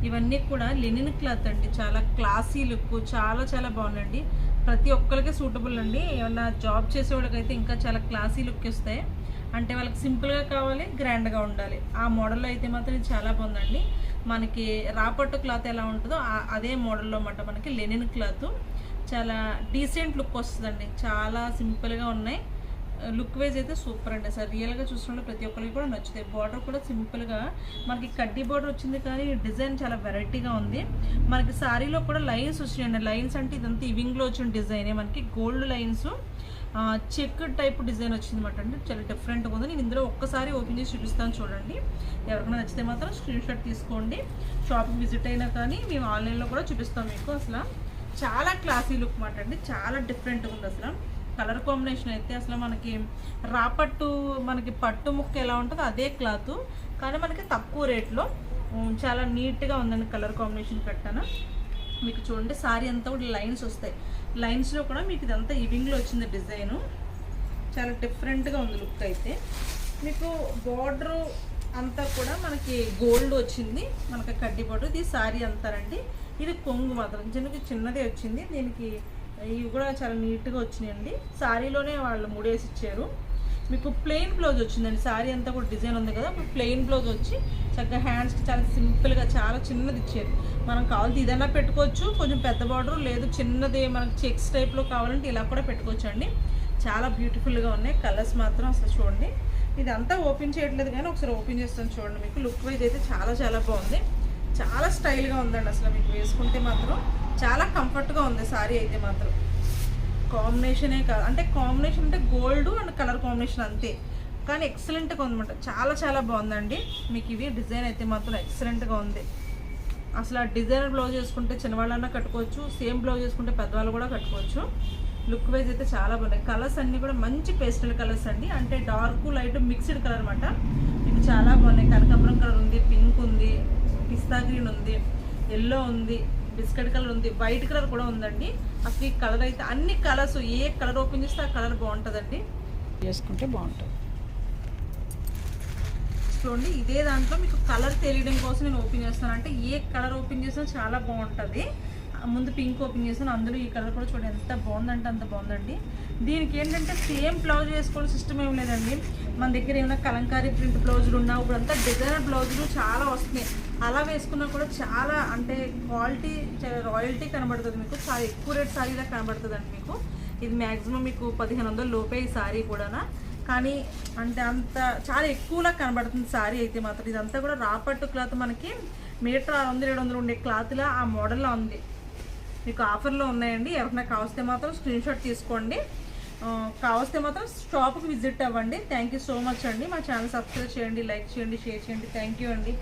ఇవన్నీ కూడా linen cloth అండి. చాలా క్లాసీ లుక్, చాలా చాలా బాగుందండి. ప్రతి ఒక్కరికి సూటబుల్ అండి. ఏమన్నా జాబ్ చేసే వాళ్ళకైతే ఇంకా చాలా క్లాసీ లుక్ ఇస్తాయి. అంటే వాళ్ళకి సింపుల్గా కావాలి, గ్రాండ్గా ఉండాలి. ఆ మోడల్లో అయితే మాత్రం ఇది చాలా బాగుందండి. మనకి రాపట్టు క్లాత్ ఎలా ఉంటుందో అదే మోడల్లో అన్నమాట. మనకి లెనిన్ క్లాత్ చాలా డీసెంట్ లుక్ వస్తుందండి. చాలా సింపుల్గా ఉన్నాయి. లుక్ వైజ్ అయితే సూపర్ అండి. అసలు రియల్గా చూసినప్పుడు ప్రతి ఒక్కరికి కూడా నచ్చుతాయి. బార్డర్ కూడా సింపుల్గా మనకి కడ్డీ బార్డర్ వచ్చింది, కానీ డిజైన్ చాలా వెరైటీగా ఉంది. మనకి శారీలో కూడా లైన్స్ వచ్చినాయండి. లైన్స్ అంటే ఇదంతా ఇవింగ్లో వచ్చిన డిజైనే. మనకి gold lines check type design వచ్చింది అనమాట అండి. చాలా డిఫరెంట్గా ఉంది. నేను ఇందులో ఒక్కసారి ఓపెన్ చేసి చూపిస్తాను చూడండి. ఎవరికైనా నచ్చితే మాత్రం స్క్రీన్ షాట్ తీసుకోండి. షాప్కి విజిట్ అయినా కానీ మేము ఆన్లైన్లో కూడా చూపిస్తాం మీకు. అసలు చాలా క్లాసీ లుక్ మాట అండి. చాలా డిఫరెంట్గా ఉంది. అసలు కలర్ కాంబినేషన్ అయితే అసలు మనకి రాపట్టు, మనకి పట్టు ముక్క ఎలా ఉంటుందో అదే క్లాత్, కానీ మనకి తక్కువ రేట్లో చాలా నీట్గా ఉందండి. కలర్ కాంబినేషన్ కట్టాను మీకు చూడండి. సారీ అంతా కూడా లైన్స్ వస్తాయి. లైన్స్లో కూడా మీకు ఇదంతా ఇవింగ్లో వచ్చింది డిజైను. చాలా డిఫరెంట్గా ఉంది లుక్ అయితే. మీకు బార్డరు అంతా కూడా మనకి గోల్డ్ వచ్చింది, మనకి కడ్డీ బార్డర్. ఇది సారీ అంతారండి. ఇది కొంగు మాత్రం చిన్నదే వచ్చింది. దీనికి ఇవి కూడా చాలా నీట్గా వచ్చినాయండి. శారీలోనే వాళ్ళు ముడేసి ఇచ్చారు. మీకు ప్లెయిన్ బ్లౌజ్ వచ్చిందండి. శారీ అంతా కూడా డిజైన్ ఉంది కదా, ఇప్పుడు ప్లెయిన్ బ్లౌజ్ వచ్చి చక్కగా హ్యాండ్స్కి చాలా సింపుల్గా చాలా చిన్నది ఇచ్చారు. మనం కావాలంటే ఇదన్నా పెట్టుకోవచ్చు, కొంచెం పెద్ద బార్డర్, లేదు చిన్నది మనకి చెక్స్ టైప్లో కావాలంటే ఇలా కూడా పెట్టుకోవచ్చు అండి. చాలా బ్యూటిఫుల్గా ఉన్నాయి. కలర్స్ మాత్రం అసలు చూడండి. ఇదంతా ఓపెన్ చేయట్లేదు కానీ ఒకసారి ఓపెన్ చేస్తాను చూడండి. మీకు లుక్ వైజ్ అయితే చాలా చాలా బాగుంది. చాలా స్టైల్గా ఉందండి. అసలు మీకు వేసుకుంటే మాత్రం చాలా కంఫర్ట్గా ఉంది సారీ అయితే మాత్రం. కాంబినేషనే కాదు అంటే కాంబినేషన్ అంటే గోల్డ్ అండ్ కలర్ కాంబినేషన్ అంతే, కానీ ఎక్సలెంట్గా ఉందన్నమాట. చాలా చాలా బాగుందండి. మీకు ఇవి డిజైన్ అయితే మాత్రం ఎక్సలెంట్గా ఉంది. అసలు ఆ డిజైనర్ బ్లౌజ్ వేసుకుంటే చిన్నవాళ్ళన్నా కట్టుకోవచ్చు, సేమ్ బ్లౌజ్ వేసుకుంటే పెద్దవాళ్ళు కూడా కట్టుకోవచ్చు. లుక్ వైజ్ అయితే చాలా బాగున్నాయి. కలర్స్ అన్నీ కూడా మంచి పేస్టల్ కలర్స్ అండి. అంటే డార్క్ లైట్ మిక్స్డ్ కలర్ అనమాట. మీకు చాలా బాగున్నాయి. కనకాంబరం కలర్ ఉంది, పింక్ ఉంది, పిస్తా గ్రీన్ ఉంది, ఎల్లో ఉంది, బిస్కెట్ కలర్ ఉంది, వైట్ కలర్ కూడా ఉందండి. అసలు ఈ కలర్ అయితే అన్ని కలర్స్, ఏ కలర్ ఓపెన్ చేస్తే ఆ కలర్ బాగుంటుందండి. చేసుకుంటే బాగుంటుంది. చూడండి, ఇదే దాంట్లో మీకు కలర్ తెలియడం కోసం నేను ఓపెన్ చేస్తాను. అంటే ఏ కలర్ ఓపెన్ చేసినా చాలా బాగుంటుంది. ముందు పింక్ ఓపెన్ చేస్తాను, అందులో ఈ కలర్ కూడా చూడండి ఎంత బాగుందంటే అంత బాగుందండి. దీనికి ఏంటంటే సేమ్ బ్లౌజ్ వేసుకోవడం సిస్టమ్ ఏం లేదండి. మన దగ్గర ఏమైనా కలంకారీ ప్రింట్ బ్లౌజులు ఉన్నా ఇప్పుడు అంతా డిజైనర్ బ్లౌజులు చాలా వస్తున్నాయి. అలా వేసుకున్నా కూడా చాలా అంటే క్వాలిటీ, చాలా రాయల్టీ కనబడుతుంది మీకు. చాలా ఎక్కువ రేట్ సారీలా కనబడుతుందండి మీకు. ఇది మ్యాక్సిమం మీకు 1500 లోపే ఈ సారీ కూడా, కానీ అంటే అంత చాలా ఎక్కువలా కనబడుతుంది సారీ అయితే మాత్రం. ఇదంతా కూడా రాపట్టు క్లాత్, మనకి మీటర్ 600-700 ఉండే క్లాత్లా ఆ మోడల్లో ఉంది. మీకు ఆఫర్లో ఉన్నాయండి. ఎవరైనా కావస్తే మాత్రం స్క్రీన్ షాట్ తీసుకోండి. కావస్తే మాత్రం షాప్కి విజిట్ అవ్వండి. థ్యాంక్ యూ సో మచ్ అండి. మా ఛానల్ సబ్స్క్రైబ్ చేయండి, లైక్ చేయండి, షేర్ చేయండి. థ్యాంక్ యూ అండి.